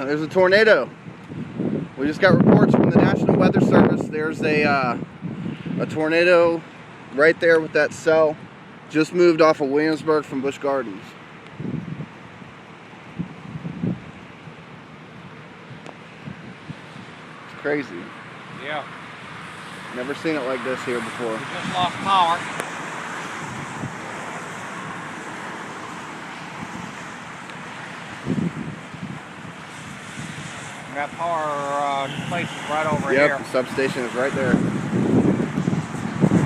There's a tornado. We just got reports from the National Weather Service. There's a tornado right there with that cell. Just moved off of Williamsburg from Busch Gardens. It's crazy. Yeah. Never seen it like this here before. We just lost power. That power place is right over here. Yep, the substation is right there.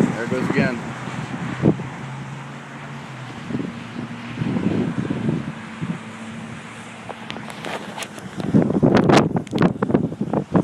There it goes again.